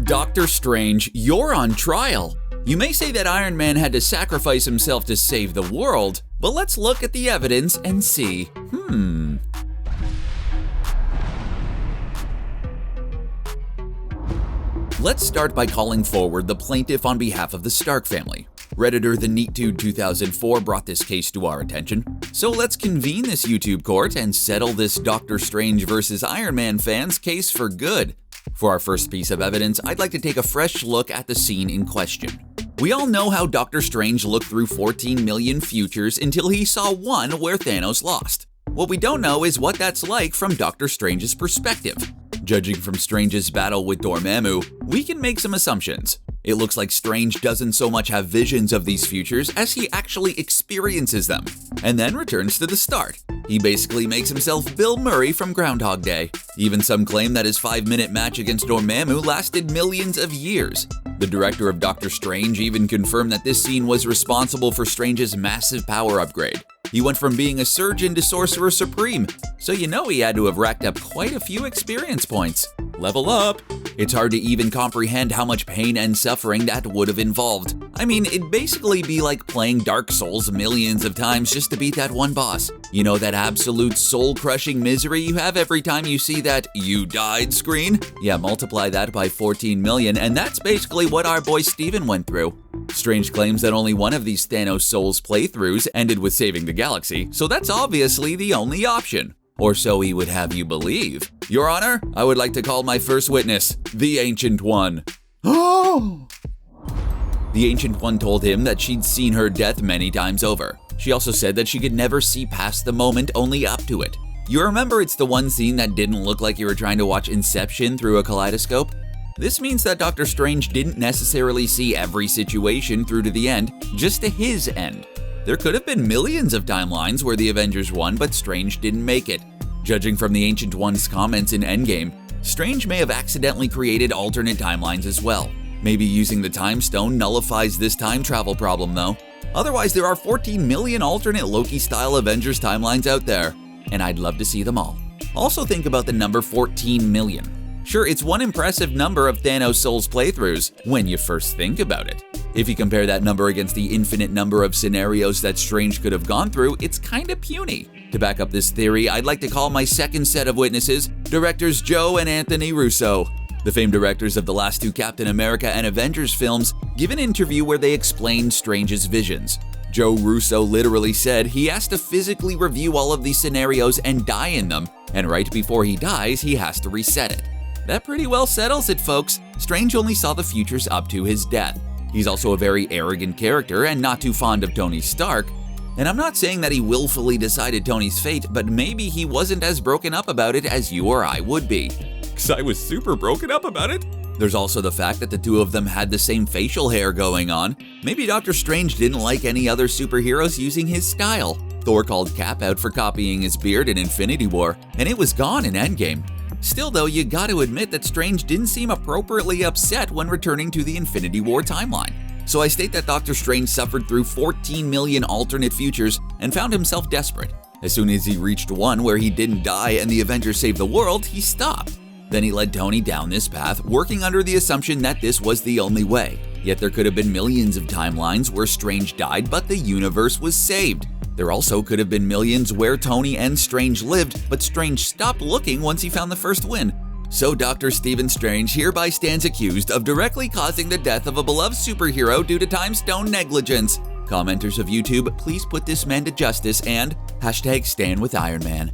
Doctor Strange, you're on trial. You may say that Iron Man had to sacrifice himself to save the world, but let's look at the evidence and see. Let's start by calling forward the plaintiff on behalf of the Stark family. Redditor The NeatDude 2004 brought this case to our attention, so let's convene this YouTube court and settle this Doctor Strange vs. Iron Man fans case for good. For our first piece of evidence, I'd like to take a fresh look at the scene in question. We all know how Doctor Strange looked through 14 million futures until he saw one where Thanos lost. What we don't know is what that's like from Doctor Strange's perspective. Judging from Strange's battle with Dormammu, we can make some assumptions. It looks like Strange doesn't so much have visions of these futures as he actually experiences them, and then returns to the start. He basically makes himself Bill Murray from Groundhog Day. Even some claim that his 5-minute match against Dormammu lasted millions of years. The director of Doctor Strange even confirmed that this scene was responsible for Strange's massive power upgrade. He went from being a surgeon to Sorcerer Supreme, so you know he had to have racked up quite a few experience points. Level up! It's hard to even comprehend how much pain and suffering that would have involved. I mean, it'd basically be like playing Dark Souls millions of times just to beat that one boss. You know that absolute soul-crushing misery you have every time you see that "you died" screen? Yeah, multiply that by 14 million, and that's basically what our boy Steven went through. Strange claims that only one of these Thanos Souls playthroughs ended with saving the galaxy, so that's obviously the only option. Or so he would have you believe. Your Honor, I would like to call my first witness, the Ancient One. Oh! The Ancient One told him that she'd seen her death many times over. She also said that she could never see past the moment, only up to it. You remember it's the one scene that didn't look like you were trying to watch Inception through a kaleidoscope? This means that Doctor Strange didn't necessarily see every situation through to the end, just to his end. There could have been millions of timelines where the Avengers won, but Strange didn't make it. Judging from the Ancient One's comments in Endgame, Strange may have accidentally created alternate timelines as well. Maybe using the Time Stone nullifies this time travel problem though. Otherwise, there are 14 million alternate Loki-style Avengers timelines out there, and I'd love to see them all. Also think about the number 14 million. Sure, it's one impressive number of Thanos Souls playthroughs when you first think about it. If you compare that number against the infinite number of scenarios that Strange could have gone through, it's kinda puny. To back up this theory, I'd like to call my second set of witnesses, directors Joe and Anthony Russo. The famed directors of the last two Captain America and Avengers films give an interview where they explain Strange's visions. Joe Russo literally said he has to physically review all of these scenarios and die in them, and right before he dies, he has to reset it. That pretty well settles it, folks. Strange only saw the futures up to his death. He's also a very arrogant character and not too fond of Tony Stark. And I'm not saying that he willfully decided Tony's fate, but maybe he wasn't as broken up about it as you or I would be. 'Cause I was super broken up about it. There's also the fact that the two of them had the same facial hair going on. Maybe Doctor Strange didn't like any other superheroes using his style. Thor called Cap out for copying his beard in Infinity War, and it was gone in Endgame. Still though, you gotta admit that Strange didn't seem appropriately upset when returning to the Infinity War timeline. So I state that Doctor Strange suffered through 14 million alternate futures and found himself desperate. As soon as he reached one where he didn't die and the Avengers saved the world, he stopped. Then he led Tony down this path, working under the assumption that this was the only way. Yet there could have been millions of timelines where Strange died but the universe was saved. There also could have been millions where Tony and Strange lived, but Strange stopped looking once he found the first win. So Dr. Stephen Strange hereby stands accused of directly causing the death of a beloved superhero due to Time Stone negligence. Commenters of YouTube, please put this man to justice and #StandWithIronMan.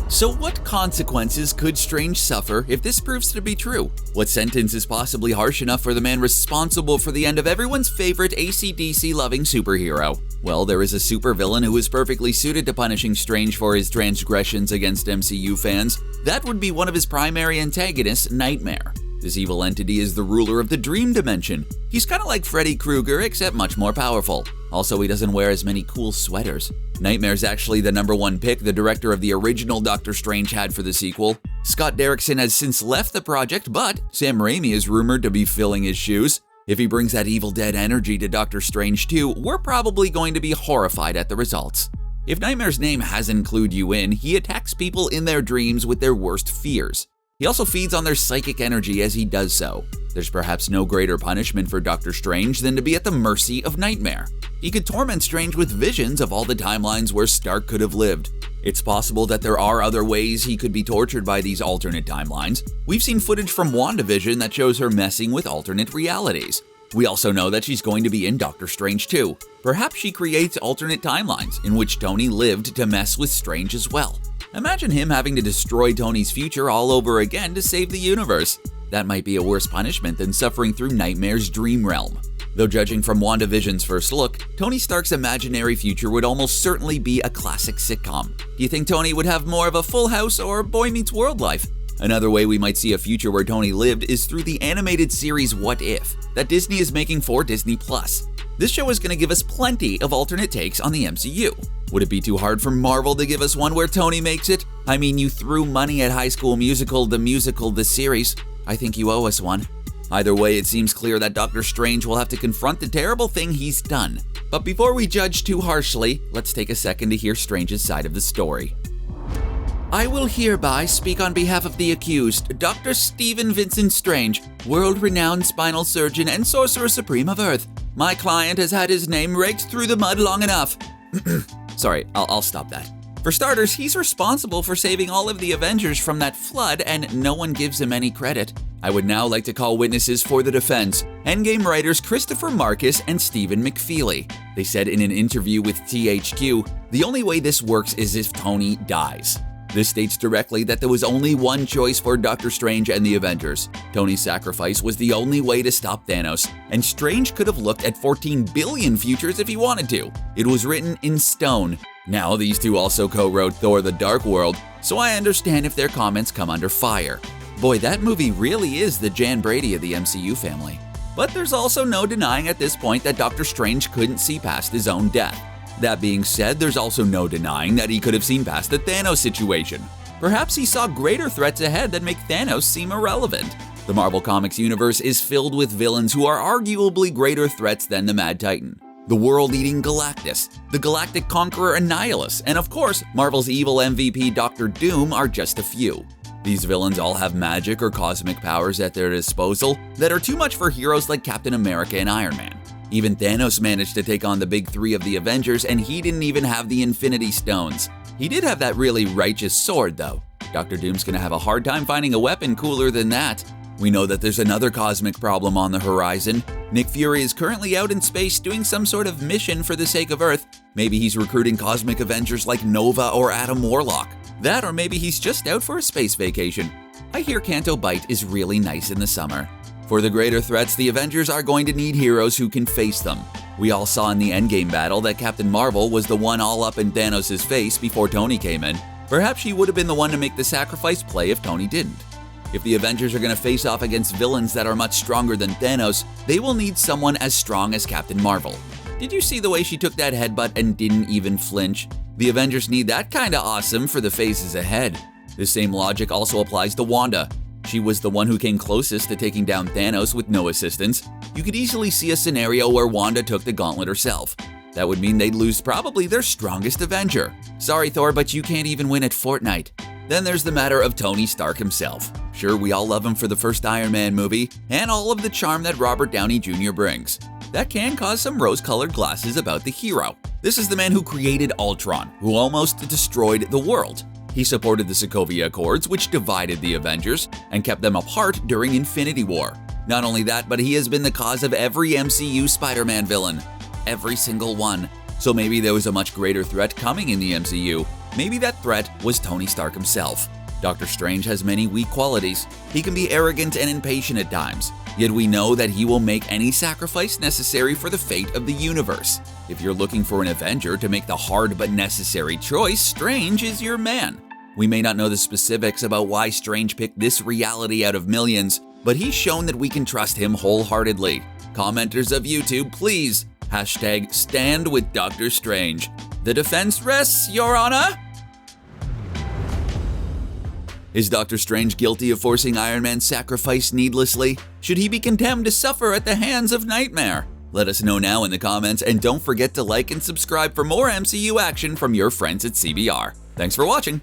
So what consequences could Strange suffer if this proves to be true? What sentence is possibly harsh enough for the man responsible for the end of everyone's favorite AC/DC-loving superhero? Well, there is a supervillain who is perfectly suited to punishing Strange for his transgressions against MCU fans. That would be one of his primary antagonists, Nightmare. This evil entity is the ruler of the Dream Dimension. He's kinda like Freddy Krueger, except much more powerful. Also, he doesn't wear as many cool sweaters. Nightmare's actually the #1 pick the director of the original Doctor Strange had for the sequel. Scott Derrickson has since left the project, but Sam Raimi is rumored to be filling his shoes. If he brings that Evil Dead energy to Doctor Strange 2, we're probably going to be horrified at the results. If Nightmare's name hasn't clued you in, he attacks people in their dreams with their worst fears. He also feeds on their psychic energy as he does so. There's perhaps no greater punishment for Doctor Strange than to be at the mercy of Nightmare. He could torment Strange with visions of all the timelines where Stark could have lived. It's possible that there are other ways he could be tortured by these alternate timelines. We've seen footage from WandaVision that shows her messing with alternate realities. We also know that she's going to be in Doctor Strange 2. Perhaps she creates alternate timelines in which Tony lived to mess with Strange as well. Imagine him having to destroy Tony's future all over again to save the universe. That might be a worse punishment than suffering through Nightmare's dream realm. Though judging from WandaVision's first look, Tony Stark's imaginary future would almost certainly be a classic sitcom. Do you think Tony would have more of a Full House or Boy Meets World life? Another way we might see a future where Tony lived is through the animated series What If that Disney is making for Disney+. This show is going to give us plenty of alternate takes on the MCU. Would it be too hard for Marvel to give us one where Tony makes it? I mean, you threw money at High School Musical, the series. I think you owe us one. Either way, it seems clear that Doctor Strange will have to confront the terrible thing he's done. But before we judge too harshly, let's take a second to hear Strange's side of the story. I will hereby speak on behalf of the accused, Dr. Stephen Vincent Strange, world-renowned spinal surgeon and sorcerer supreme of Earth. My client has had his name raked through the mud long enough. Sorry, I'll stop that. For starters, he's responsible for saving all of the Avengers from that flood, and no one gives him any credit. I would now like to call witnesses for the defense, Endgame writers Christopher Marcus and Stephen McFeely. They said in an interview with THQ, the only way this works is if Tony dies. This states directly that there was only one choice for Doctor Strange and the Avengers. Tony's sacrifice was the only way to stop Thanos, and Strange could have looked at 14 billion futures if he wanted to. It was written in stone. Now, these two also co-wrote Thor: The Dark World, so I understand if their comments come under fire. Boy, that movie really is the Jan Brady of the MCU family. But there's also no denying at this point that Doctor Strange couldn't see past his own death. That being said, there's also no denying that he could have seen past the Thanos situation. Perhaps he saw greater threats ahead that make Thanos seem irrelevant. The Marvel Comics universe is filled with villains who are arguably greater threats than the Mad Titan. The world-eating Galactus, the Galactic Conqueror Annihilus, and of course, Marvel's evil MVP Doctor Doom are just a few. These villains all have magic or cosmic powers at their disposal that are too much for heroes like Captain America and Iron Man. Even Thanos managed to take on the big three of the Avengers, and he didn't even have the Infinity Stones. He did have that really righteous sword, though. Doctor Doom's gonna have a hard time finding a weapon cooler than that. We know that there's another cosmic problem on the horizon. Nick Fury is currently out in space doing some sort of mission for the sake of Earth. Maybe he's recruiting cosmic Avengers like Nova or Adam Warlock. That, or maybe he's just out for a space vacation. I hear Canto Bight is really nice in the summer. For the greater threats, the Avengers are going to need heroes who can face them. We all saw in the Endgame battle that Captain Marvel was the one all up in Thanos' face before Tony came in. Perhaps she would have been the one to make the sacrifice play if Tony didn't. If the Avengers are going to face off against villains that are much stronger than Thanos, they will need someone as strong as Captain Marvel. Did you see the way she took that headbutt and didn't even flinch? The Avengers need that kinda awesome for the phases ahead. The same logic also applies to Wanda. She was the one who came closest to taking down Thanos with no assistance. You could easily see a scenario where Wanda took the gauntlet herself. That would mean they'd lose probably their strongest Avenger. Sorry Thor, but you can't even win at Fortnite. Then there's the matter of Tony Stark himself. Sure, we all love him for the first Iron Man movie, and all of the charm that Robert Downey Jr. brings. That can cause some rose-colored glasses about the hero. This is the man who created Ultron, who almost destroyed the world. He supported the Sokovia Accords, which divided the Avengers and kept them apart during Infinity War. Not only that, but he has been the cause of every MCU Spider-Man villain. Every single one. So maybe there was a much greater threat coming in the MCU. Maybe that threat was Tony Stark himself. Doctor Strange has many weak qualities. He can be arrogant and impatient at times, yet we know that he will make any sacrifice necessary for the fate of the universe. If you're looking for an Avenger to make the hard but necessary choice, Strange is your man. We may not know the specifics about why Strange picked this reality out of millions, but he's shown that we can trust him wholeheartedly. Commenters of YouTube, please #stand with Doctor Strange. The defense rests, Your Honor. Is Doctor Strange guilty of forcing Iron Man's sacrifice needlessly? Should he be condemned to suffer at the hands of Nightmare? Let us know now in the comments, and don't forget to like and subscribe for more MCU action from your friends at CBR. Thanks for watching.